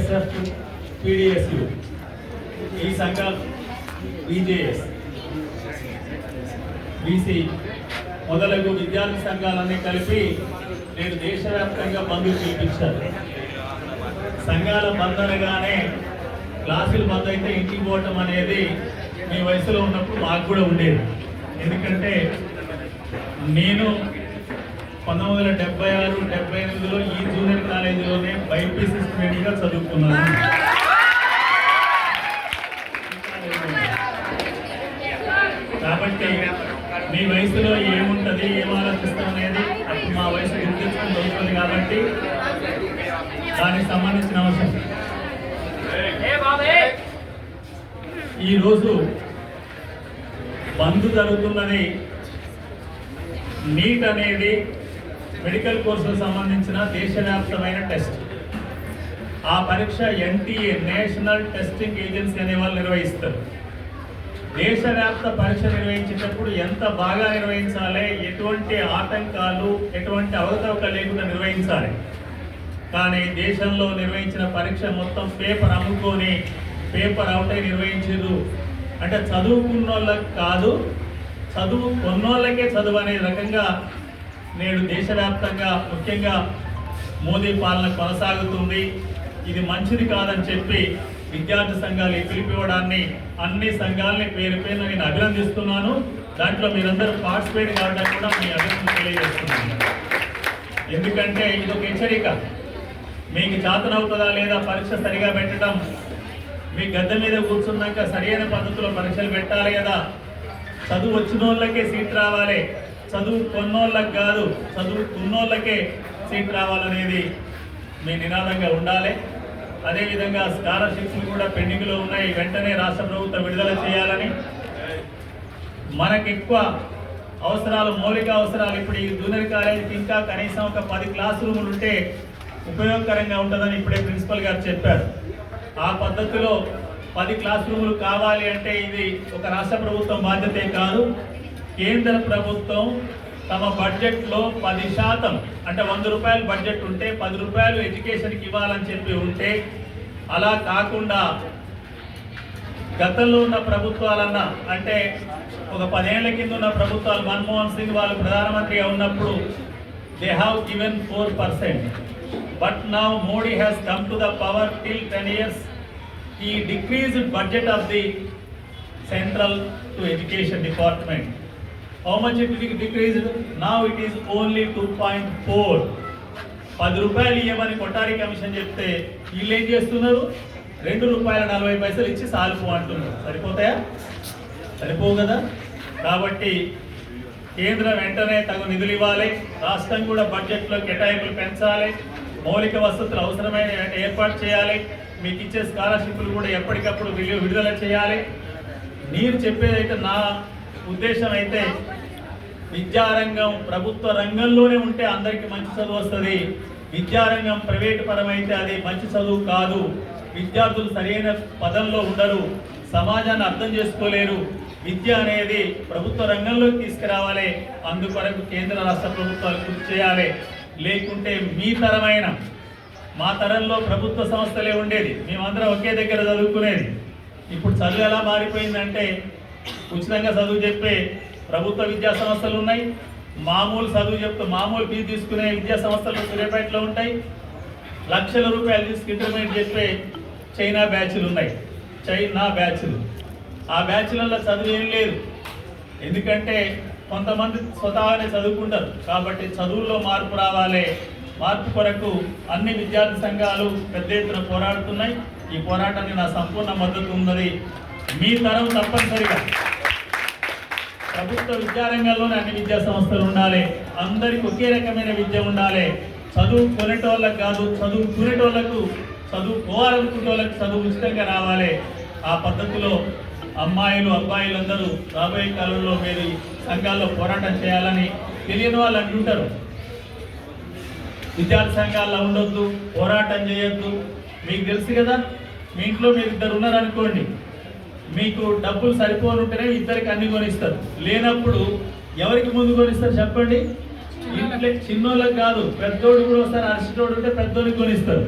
BSF, PDSU, ఈ సంఘాలు, BJS, BC మొదలగు విద్యార్థి సంఘాలన్నీ కలిపి నేను దేశవ్యాప్తంగా బంద్ పిలిపించాను. సంఘాల బంద్ అనగానే క్లాసులు బంద్ అయితే ఇంటికి పోవటం అనేది మీ వయసులో ఉన్నప్పుడు మాకు కూడా ఉండేది. ఎందుకంటే నేను 1976-78లో ఈ జూనియర్ కాలేజీలోనే బైపీసీ స్టూడెంట్గా చదువుకున్నాను. కాబట్టి మీ వయసులో ఏముంటుంది, ఏం ఆలోచిస్తాం అనేది అప్పుడు మా వయసు గుర్తించుకుని దొరుకుతుంది. కాబట్టి దానికి సంబంధించిన అంశం ఈరోజు బంద్ జరుగుతున్నది. నీట్ అనేది మెడికల్ కోర్సులకు సంబంధించిన దేశవ్యాప్తమైన టెస్ట్. ఆ పరీక్ష ఎన్టీఏ, నేషనల్ టెస్టింగ్ ఏజెన్సీ అనే వాళ్ళు నిర్వహిస్తారు. దేశవ్యాప్త పరీక్ష నిర్వహించేటప్పుడు ఎంత బాగా నిర్వహించాలి, ఎటువంటి ఆటంకాలు, ఎటువంటి అవకతవకలు లేకుండా నిర్వహించాలి. కానీ దేశంలో నిర్వహించిన పరీక్ష మొత్తం పేపర్ అమ్ముకొని పేపర్ అవుటై నిర్వహించారు. అంటే చదువుకున్న వాళ్ళకి కాదు, చదువు కొన్నోళ్ళకే చదువు అనే రకంగా నేడు దేశవ్యాప్తంగా ముఖ్యంగా మోదీ పాలన కొనసాగుతుంది. ఇది మంచిది కాదని చెప్పి విద్యార్థి సంఘాలు పిలిపివ్వడాన్ని, అన్ని సంఘాలని పేరు పేరున నేను అభినందిస్తున్నాను. దాంట్లో మీరందరూ పార్టిసిపేట్ కావడానికి కూడా మీ అభినందన తెలియజేస్తున్నాను. ఎందుకంటే ఇది ఒక హెచ్చరిక. మీకు చేతనవుతుందా లేదా పరీక్ష సరిగా పెట్టడం, మీ గద్దె మీద కూర్చున్నాక సరైన పద్ధతిలో పరీక్షలు పెట్టాలి కదా. చదువు వచ్చిన వాళ్ళకే సీట్ రావాలి, చదువు కొన్నోళ్ళకి కాదు, చదువు ఉన్నోళ్ళకే సీట్ రావాలనేది మీ నినాదంగా ఉండాలి. అదేవిధంగా స్కాలర్షిప్లు కూడా పెండింగ్లో ఉన్నాయి, వెంటనే రాష్ట్ర ప్రభుత్వం విడుదల చేయాలని. మనకు ఎక్కువ అవసరాలు, మౌలిక అవసరాలు ఇప్పుడు ఈ జూనియర్ కాలేజీకి ఇంకా కనీసం ఒక 10 క్లాస్ రూములు ఉంటే ఉపయోగకరంగా ఉంటుందని ఇప్పుడే ప్రిన్సిపల్ గారు చెప్పారు. ఆ పద్ధతిలో 10 క్లాస్ రూములు కావాలి అంటే ఇది ఒక రాష్ట్ర ప్రభుత్వం బాధ్యతే కాదు, కేంద్ర ప్రభుత్వం తమ బడ్జెట్లో 10% అంటే 100 రూపాయలు బడ్జెట్ ఉంటే 10 రూపాయలు ఎడ్యుకేషన్కి ఇవ్వాలని చెప్పి ఉంటే, అలా కాకుండా గతంలో ఉన్న ప్రభుత్వాలన్నా అంటే ఒక 10 ఏళ్ల కింద ఉన్న ప్రభుత్వాలు, మన్మోహన్ సింగ్ వాళ్ళు ప్రధానమంత్రిగా ఉన్నప్పుడు they have given 4%. But now Modi has come to the power till 10 years. He decreased budget of the central to education department. How much it decreased? Now it is only 2.4. 10 రూపాయలు ఇవ్వమని కొట్టారి కమిషన్ చెప్తే వీళ్ళు ఏం చేస్తున్నారు, ₹2.40 ఇచ్చి సాల్పు అంటున్నారు. సరిపోతాయా? సరిపోవు కదా. కాబట్టి కేంద్రం వెంటనే తగు నిధులు ఇవ్వాలి, రాష్ట్రం కూడా బడ్జెట్లో కేటాయింపులు పెంచాలి, మౌలిక వసతులు అవసరమైన ఏర్పాటు చేయాలి, మీకు ఇచ్చే స్కాలర్షిప్లు కూడా ఎప్పటికప్పుడు విడుదల చేయాలి. మీరు చెప్పేదైతే నా ఉద్దేశం అయితే విద్యారంగం ప్రభుత్వ రంగంలోనే ఉంటే అందరికీ మంచి చదువు వస్తుంది. విద్యారంగం ప్రైవేటు పరమైతే అది మంచి చదువు కాదు. విద్యార్థులు సరైన పదంలో ఉండరు, సమాజాన్ని అర్థం చేసుకోలేరు. విద్య అనేది ప్రభుత్వ రంగంలోకి తీసుకురావాలి. అందుకొరకు కేంద్ర రాష్ట్ర ప్రభుత్వాలు కృషి చేయాలి. లేకుంటే మీ తరమైన, మా తరంలో ప్రభుత్వ సంస్థలే ఉండేది, మేమందరం ఒకే దగ్గర చదువుకునేది. ఇప్పుడు చదువు ఎలా మారిపోయిందంటే ఉచితంగా చదువు చెప్పే ప్రభుత్వ విద్యా సంస్థలు ఉన్నాయి, మామూలు చదువు చెప్తూ మామూలు ఫీజు తీసుకునే విద్యా సంస్థలు సూర్యాపేటలో ఉంటాయి. లక్షల రూపాయలు తీసుకు ఇంటర్మీడియట్ చెప్పే చైనా బ్యాచ్లు ఉన్నాయి, చైనా బ్యాచ్లు. ఆ బ్యాచ్లలో చదువు ఏం లేదు, ఎందుకంటే కొంతమంది స్వతహానే చదువుకుంటారు. కాబట్టి చదువుల్లో మార్పు రావాలి. మార్పు కొరకు అన్ని విద్యార్థి సంఘాలు పెద్ద ఎత్తున పోరాడుతున్నాయి. ఈ పోరాటానికి నా సంపూర్ణ మద్దతు ఉన్నది. మీ తరం తప్పనిసరిగా ప్రభుత్వ విద్యారంగంలోనే అన్ని విద్యా సంస్థలు ఉండాలి, అందరికి ఒకే రకమైన విద్య ఉండాలి. చదువు కొనేటోళ్ళకి కాదు, చదువుకునేటోళ్లకు, చదువుకోవాలనుకునే వాళ్ళకి చదువు ఉచితంగా రావాలి. ఆ పద్ధతిలో అమ్మాయిలు అబ్బాయిలు అందరూ రాబోయే కాలంలో మీరు సంఘాల్లో పోరాటం చేయాలని తెలియని వాళ్ళు అంటుంటారు. విద్యార్థి సంఘాల్లో ఉండొద్దు, పోరాటం చేయొద్దు. మీకు తెలుసు కదా, మీ ఇంట్లో మీరు 2 ఉన్నారనుకోండి, మీకు డబ్బులు సరిపోనుంటేనే ఇద్దరికి అన్ని కొనిస్తారు. లేనప్పుడు ఎవరికి ముందు కొనిస్తారు చెప్పండి? ఇంట్లో చిన్నోళ్ళకి కాదు, పెద్దోడు కూడా ఒకసారి అరిసిటోడు ఉంటే పెద్దోడికి కొనిస్తారు.